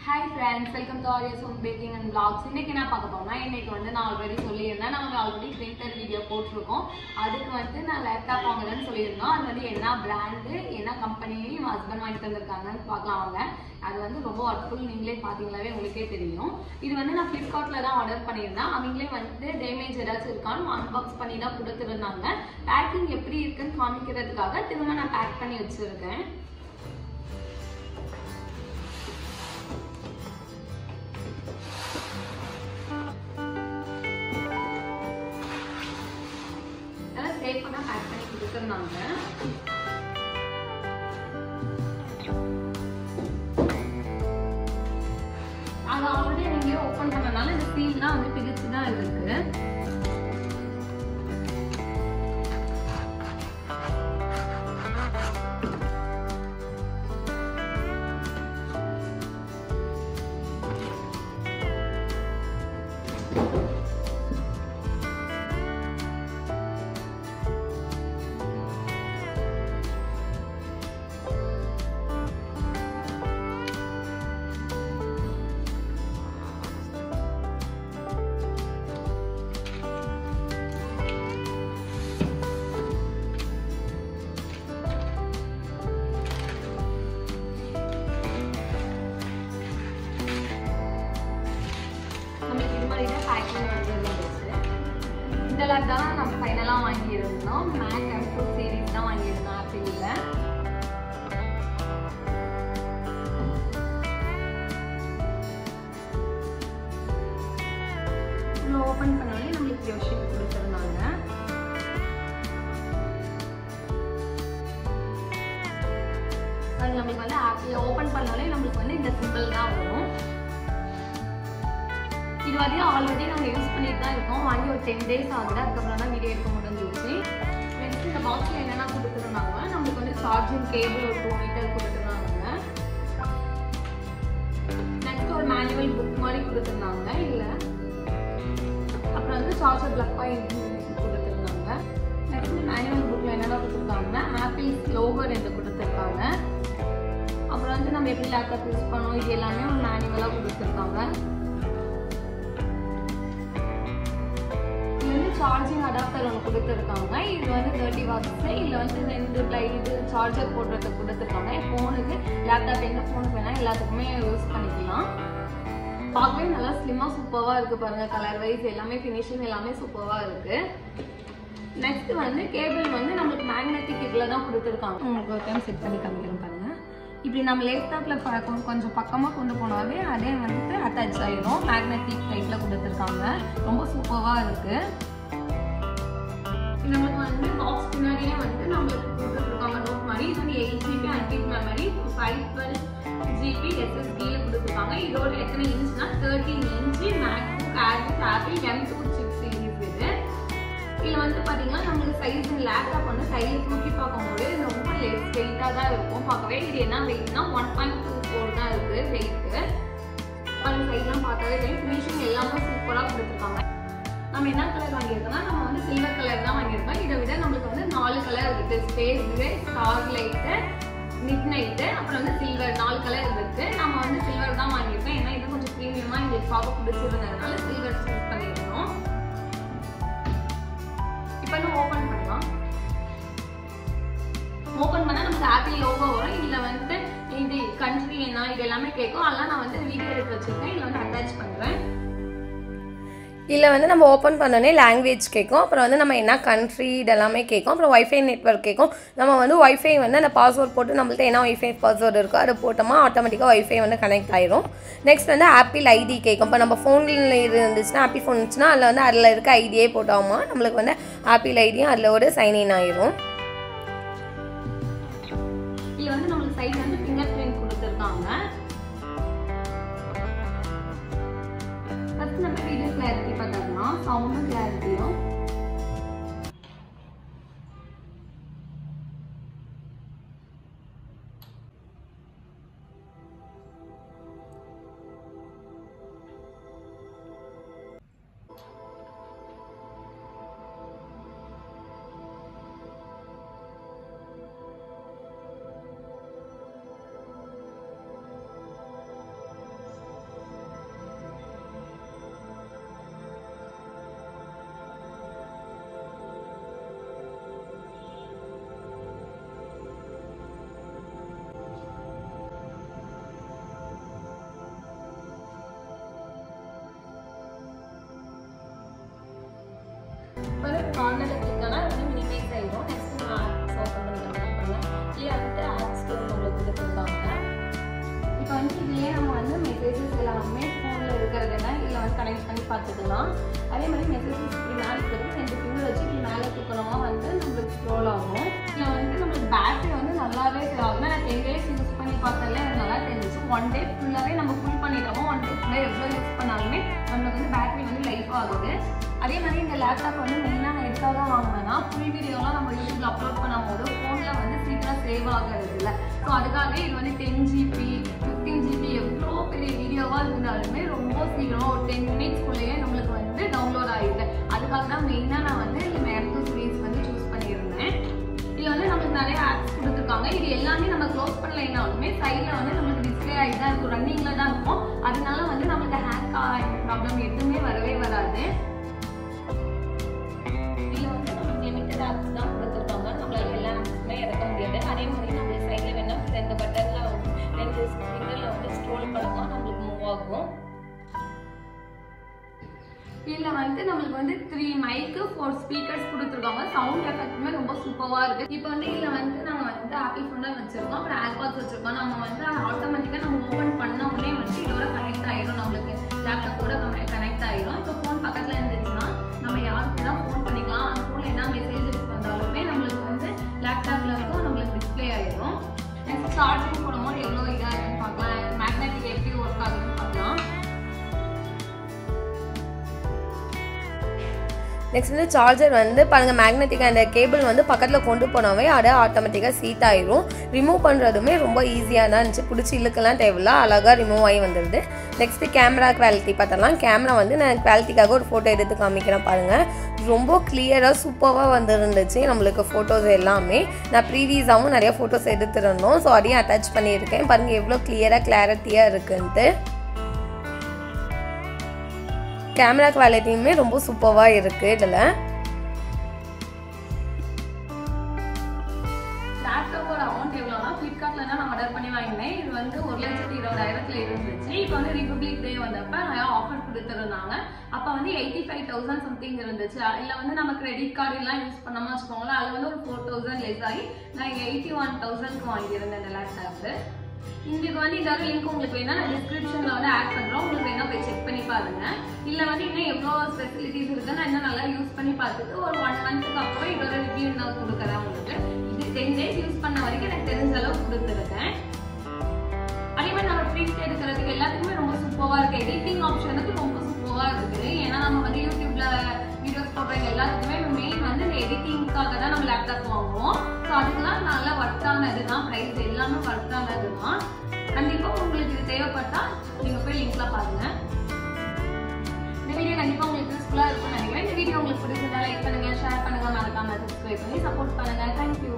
Hi friends, welcome to Arya's Home Baking and Vlogs. இன்னைக்கு என்ன பார்க்க போறோம்னா இன்னைக்கு நான் ஆல்ரெடி சொல்லியிருந்தேன் நம்ம ஆல்ரெடி பிரிண்டர் வீடியோ போட்டுருக்கோம். அதுக்கு நான் லேப்டாப் வாங்குறேன்னு சொல்லியிருந்தோம். அது என்ன பிராண்ட் என்ன கம்பெனி என் ஹஸ்பண்ட் வாங்கி தந்திருக்காங்கன்னு பார்க்கலாம் வாங்க. அது ரொம்ப ஒர்க்ஃபுல் நீங்களே பாத்தீங்களாவே உங்களுக்கே தெரியும். இது நான் Flipkartல தான் ஆர்டர் பண்ணியிருந்தேன். அவங்களே டேமேஜ் ஏதாச்சும் இருக்கான்னு அன்பாக்ஸ் பண்ணி தான் கொடுத்துருந்தாங்க. பேக்கிங் எப்படி இருக்குன்னு காமிக்கிறதுக்காக திரும்ப நான் பேக் பண்ணி வச்சிருக்கேன். சேஃபாக பேக் பண்ணி கொடுத்துருந்தாங்க. அது ஆல்ரெடி நீங்களே ஓப்பன் பண்ணனால இந்த சீல்லாம் பிரிச்சு தான் இருக்கு. இந்த லேப் தான் நம்ம ஃபைனலாக வாங்கியிருந்தோம். மேக் M2 சீரீஸ் தான் வாங்கியிருந்தோம் ஆப்பிளில். ஓப்பன் பண்ணோடனே நம்மளுக்கு ஒரு ஷீட் கொடுத்துருந்தாங்க. அது நம்மளுக்கு ஆப்பிள் ஓப்பன் பண்ணோடனே நம்மளுக்கு இந்த சிம்பிள் தான் வரும். இது ஆல்ரெடி நம்ம யூஸ் பண்ணிட்டு தான் இருக்கோம். வாங்கி ஒரு 10 days ஆகுது. அதுக்கப்புறம் தான் வீடியோ எடுக்க முடிஞ்சிருச்சு. நெக்ஸ்ட் இந்த பாக்ஸில் என்னென்ன கொடுத்துருந்தாங்க, நம்மளுக்கு சார்ஜிங் கேபிள் ஒரு 2 மீட்டர் கொடுத்துருந்தாங்க. நெக்ஸ்ட் ஒரு மேனுவல் புக் மாதிரி கொடுத்துருந்தாங்க. இல்லை அப்புறம் சார்ஜர் பிளக் பாயிண்ட் கொடுத்துருந்தாங்க. நெக்ஸ்ட் மேனுவல் புக்கில் என்னென்ன கொடுத்துருக்காங்கன்னா ஆப்பிள்ஸ் லோகோ 2 கொடுத்துருக்காங்க. அப்புறம் நம்ம எப்படி லேப்டாப் யூஸ் பண்ணோம் இது எல்லாமே ஒரு மேனுவலாக கொடுத்துருக்காங்க. சார்ஜிங் அடாப்டர் ஒன்று கொடுத்துருக்காங்க. இது 30 watts. இதில் 2 இது சார்ஜர் போடுறதுக்கு கொடுத்துருக்காங்க. ஃபோனுக்கு லேப்டாப் எந்த ஃபோனுக்கு வேணால் எல்லாத்துக்குமே யூஸ் பண்ணிக்கலாம். பார்க்கவே நல்லா ஸ்லிம்மாக சூப்பராக இருக்குது பாருங்கள். கலர் வைஸ் எல்லாமே ஃபினிஷிங் எல்லாமே சூப்பராக இருக்குது. நெக்ஸ்ட் கேபிள் நம்மளுக்கு மேக்னெட்டிக் இதில் தான் கொடுத்துருக்காங்க. உங்களுக்கு ஒரு டைம் செட் பண்ணி காமிக்கிறோம் பாருங்கள். இப்படி நம்ம லேப்டாப்பில் கொஞ்சம் பக்கமாக கொண்டு போனாவே அதே அட்டாச் ஆகிடும். மேக்னெட்டிக் டைப்பில் கொடுத்துருக்காங்க. ரொம்ப சூப்பராக இருக்குது. நம்மளுக்கு பாக்ஸ் பின்னாடியே நம்மளுக்கு கொடுத்துருக்காங்க நோட் மாதிரி. இது 8 GB untick memory, 512 GB SSD கொடுத்துருக்காங்க. இதோட எத்தனை இன்ச்னா 13 inch MacBook Air with apple M2 chip series. இது இதில் பார்த்தீங்கன்னா நம்மளுக்கு சைஸ் லேப்டாப் கையில் தூக்கி பார்க்கும்போது ரொம்ப வெயிட்டாக தான் இருக்கும். பார்க்கவே இது என்ன வெயிட்னா 1.24 தான் இருக்குது வெயிட்டு. அந்த சைட்லாம் பார்த்தாவே ஃபினிஷிங் எல்லாமே சூப்பராக கொடுத்துருக்காங்க. நம்ம என்ன கலர் வாங்கியிருக்கோம்னா நம்ம சில்வர் கலர் தான் வாங்கியிருக்கோம். இதை விட நம்மளுக்கு 4 கலர் இருக்குது. Space grey, star light, mid night, அப்புறம் சில்வர் 4 கலர் இருக்குது. நம்ம சில்வர் தான் வாங்கியிருக்கோம். ஏன்னா இது கொஞ்சம் ப்ரீமியமாக எங்களுக்கு பார்க்க பிடிச்சிருந்ததுனால சில்வர் சூஸ் பண்ணியிருக்கோம். இப்போ ஓப்பன் பண்ணலாம். ஓப்பன் பண்ணால் நமக்கு ஆப்பிள் லோகோ வரும். இதில் இது கண்ட்ரி என்ன இது எல்லாமே கேட்கும். அதெல்லாம் நான் வீடியோ எடுத்து வச்சுருக்கேன். இதில் அட்டாச் பண்ணுறேன். இதில் நம்ம ஓப்பன் பண்ணோன்னே லாங்குவேஜ் கேட்கும். அப்புறம் நம்ம என்ன கண்ட்ரி இதெல்லாமே கேட்கும். அப்புறம் ஒய்ஃபை நெட்வொர்க் கேட்கும். நம்ம ஒய்ஃபை அந்த பாஸ்வேர்ட் போட்டு நம்மள்ட்ட என்ன ஒய்ஃபை பாஸ்வேர்டு இருக்கோ அதை போட்டோமா ஆட்டோமேட்டிக்காக ஒய்ஃபை கனெக்ட் ஆயிரும். நெக்ஸ்ட் ஆப்பிள் ஐடி கேட்கும். இப்போ நம்ம ஃபோனில் இருந்துச்சுன்னா ஆப்பிள் ஃபோன் இருந்துச்சுன்னா அதில் இருக்க ஐடியே போட்டோமா நம்மளுக்கு ஆப்பிள் ஐடியும் அதில் ஒரு சைன்இன் ஆயிரும். இதில் நம்மளுக்கு சைட் ஃபிங்கர் பிரிண்ட் கொடுத்துருக்காங்க. ஃபர்ஸ்ட் நம்ம வீடியோ கிளாரிட்டி பார்த்தோம்னா சவுண்டும் கிளாரிட்டியும் வருதுன்னா இதில் வந்து கனெக்ட் பண்ணி பார்த்துக்கலாம். அதே மாதிரி மெசேஜ் இப்படி மேலே இருக்கிறது 2 ஃபிங்கர் வச்சு இப்படி மேலே தூக்கணுமா வந்து நம்மளுக்கு ஸ்க்ரோல் ஆகும். இதில் வந்து நம்மளுக்கு பேட்டரி வந்து நல்லாவே ஆகும். நான் 10 days யூஸ் பண்ணி பார்த்ததுல எனக்கு நல்லா தெரிஞ்சிச்சு. 1 day ஃபுல்லாகவே நம்ம ஃபுல் பண்ணிட்டோமோ 1 day ஃபுல்லாக எவ்வளோ யூஸ் பண்ணாலுமே நம்மளுக்கு வந்து பேட்டரி வந்து லைஃப் ஆகுது. அதே மாதிரி இந்த லேப்டாப் வந்து மெயினாக நான் எதுக்காக வாங்கினேன்னா ஃபுல் வீடியோலாம் நம்ம யூடியூப்ல அப்லோட் பண்ணும்போது ஃபோனில் வந்து சீக்கிரம் சேவ் ஆகிறது இல்லை. ஸோ அதுக்காக இது வந்து 10 GB 15 GB எவ்வளோ பெரிய வீடியோவாக இருந்தாலுமே ரொம்ப சீக்கிரமாக ஒரு 10 minutesக்குள்ளேயே நம்மளுக்கு வந்து டவுன்லோட் ஆகிடுது. அதுக்காக தான் மெயினாக நான் வந்து இந்த M2 சீரீஸ் வந்து சூஸ் பண்ணியிருந்தேன். இதில் வந்து நம்மளுக்கு நிறைய ஆப்ஸ் கொடுத்துருக்காங்க. இது எல்லாமே நம்ம க்ளோஸ் பண்ணலைனாலுமே சைடில் வந்து நம்மளுக்கு டிஸ்பிளே ஆகிட்டு தான் இருக்கும், ரன்னிங்கில் தான் இருக்கும். அதனால வந்து நம்மளுக்கு ஹேங் ப்ராப்ளம் எதுவுமே வரவே வராது. ஆப்ஸ் தான் கொடுத்துருக்காங்க. நம்மளால எல்லா ஆப்ஸுமே இறக்க முடியாது. அதே மாதிரி நம்ம சைடில் வேணா 2 பட்டனில் வந்து 2 ஃபிங்கரில் வந்து ஸ்க்ரோல் பண்ணலாம், நம்மளுக்கு மூவ் ஆகும். இதில் வந்து நம்மளுக்கு வந்து 3 மைக்கு 4 ஸ்பீக்கர்ஸ் கொடுத்துருக்காங்க. சவுண்ட் எஃபெக்ட்டுமே ரொம்ப சூப்பராக இருக்குது. இப்போ வந்து இதில் வந்து நம்ம வந்து ஆப்பிள் ஃபோன் தான் வச்சுருக்கோம், அப்புறம் ஏர்பாட்ஸ் வச்சுருக்கோம். நம்ம வந்து ஆட்டோமேட்டிக்காக நம்ம ஓப்பன் பண்ண உடனே வந்து இதோட கனெக்ட் ஆகிடும், நம்மளுக்கு லேப்டாப்போட கனெக்ட் ஆகிடும். இப்போ ஃபோன் பக்கத்தில் இருந்துச்சுன்னா நம்ம யாருக்கு தான் ஃபோன் பண்ணிக்கலாம். அந்த ஃபோனில் என்ன மெசேஜஸ் வந்தாலுமே நம்மளுக்கு வந்து லேப்டாப்பில் இருக்கும், நம்மளுக்கு டிஸ்பிளே ஆகிடும். நெக்ஸ்ட் சார்ஜிங் போடும்போது எவ்வளோ இதாக இருக்குன்னு பார்க்கலாம், மேக்னெட்டிக் எப்படி ஒர்க் ஆகுதுன்னு பார்க்கலாம். நெக்ஸ்ட் வந்து சார்ஜர் வந்து பாருங்கள், மேக்னெட்டிக் அந்த கேபிள் வந்து பக்கத்தில் கொண்டு போனாவே அதை ஆட்டோமேட்டிக்காக சீட் ஆயிரும். ரிமூவ் பண்ணுறதுமே ரொம்ப ஈஸியாக தான் இருந்துச்சு, பிடிச்சி இழுக்கலாம் தேவையில்ல, அழகாக ரிமூவ் ஆகி வந்துடுது. நெக்ஸ்ட்டு கேமரா குவாலிட்டி பார்த்தலாம். கேமரா வந்து நான் குவாலிட்டிக்காக ஒரு ஃபோட்டோ எடுத்து காமிக்கிறேன் பாருங்கள். ரொம்ப கிளியராக சூப்பராக வந்துருந்துச்சு நம்மளுக்கு ஃபோட்டோஸ் எல்லாமே. நான் ப்ரீவியஸாகவும் நிறையா ஃபோட்டோஸ் எடுத்துருந்தோம், ஸோ அதையும் அட்டாச் பண்ணியிருக்கேன். பாருங்கள் எவ்வளோ கிளியராக இருக்குன்ட்டு. கேமரா குவாலிட்டியுமே ரொம்ப சூப்பராக இருக்குது. இதில் லேப்டாப்போட அமௌண்ட் எவ்வளோனா ஃப்ளிப்கார்ட்டில் தான் நான் ஆர்டர் பண்ணி வாங்கினேன். இது வந்து 1,20,000 இருந்துச்சு. இப்போ வந்து ரிபப்ளிக் டே வந்தப்போ நிறையா ஆஃபர் கொடுத்துருந்தாங்க. அப்போ வந்து 85,000 சம்திங் இருந்துச்சு. இல்லை வந்து நம்ம கிரெடிட் கார்டு எல்லாம் யூஸ் பண்ணாமல் வச்சுக்கோங்களேன், அது வந்து ஒரு 4,000 லெஸ் ஆகி நான் 81,000க்கு வாங்கியிருந்தேன் இந்த லேப்டாப்பு. இதுக்கு வந்து இதோட லிங்க் உங்களுக்கு வேணா நான் டிஸ்கிரிப்ஷன்ல வந்து ஆட் பண்றோம், உங்களுக்கு வேணா போய் செக் பண்ணி பாருங்க. இல்ல வந்து இன்னும் எவ்வளவு ஃபெசிலிட்டிஸ் இருக்கு நான் இன்னும் நல்லா யூஸ் பண்ணி பார்த்துட்டு ஒரு 1 மந்த்துக்கு அப்புறம் இதோட ரிவ்யூ நான் கொடுக்குறேன் உங்களுக்கு. இது 10 days யூஸ் பண்ண வரைக்கும் எனக்கு தெரிஞ்ச அளவு கொடுத்துருக்கேன். அதே மாதிரி நம்ம பிரிண்ட் எடுக்கிறதுக்கு எல்லாத்துக்குமே ரொம்ப சூப்பரா இருக்கு. எடிட்டிங் ஆப்ஷனுக்கு ரொம்ப சூப்பரா இருக்கு. ஏன்னா நம்ம வந்து யூடியூப்ல வீடியோஸ் போடுறவங்க எல்லாத்துக்குமே மெயின் வந்து இந்த எடிட்டிங்காக தான் நம்ம லேப்டாப் வாங்குவோம். ஸோ அதுக்கெல்லாம் நல்லா ஒர்த்தானது தான், ப்ரைஸ் எல்லாமே ஒர்த்தானது தான். கண்டிப்பாக உங்களுக்கு இது தேவைப்பட்டா நீங்கள் போய் லிங்க்ல பாருங்க. இந்த வீடியோ கண்டிப்பாக உங்களுக்கு யூஸ்ஃபுல்லாக இருக்கும்னு நினைக்கிறேன். இந்த வீடியோ உங்களுக்கு பிடிச்சிருந்தா லைக் பண்ணுங்க, ஷேர் பண்ணுங்க, மறக்காம சப்ஸ்கிரைப் பண்ணி சப்போர்ட் பண்ணுங்க. தேங்க்யூ.